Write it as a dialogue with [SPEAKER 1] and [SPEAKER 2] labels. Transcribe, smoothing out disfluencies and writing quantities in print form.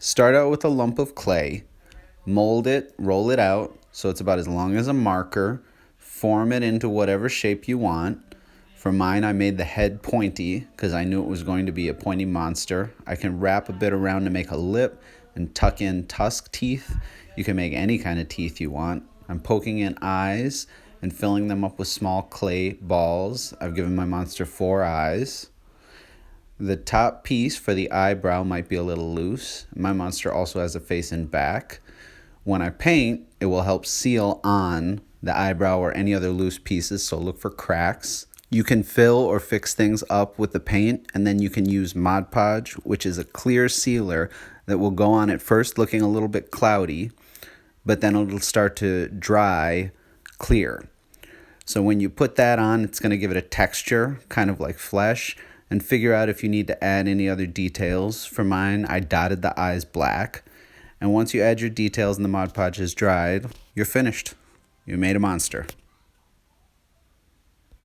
[SPEAKER 1] Start out with a lump of clay, mold it, roll it out so it's about as long as a marker, form it into whatever shape you want. For mine, I made the head pointy because I knew it was going to be a pointy monster. I can wrap a bit around to make a lip and tuck in tusk teeth. You can make any kind of teeth you want. I'm poking in eyes and filling them up with small clay balls. I've given my monster 4 eyes. The top piece for the eyebrow might be a little loose. My monster also has a face and back. When I paint, it will help seal on the eyebrow or any other loose pieces, so look for cracks. You can fill or fix things up with the paint, and then you can use Mod Podge, which is a clear sealer that will go on at first looking a little bit cloudy, but then it'll start to dry clear. So when you put that on, it's going to give it a texture, kind of like flesh, and figure out if you need to add any other details. For mine, I dotted the eyes black. And once you add your details and the Mod Podge is dried, you're finished. You made a monster.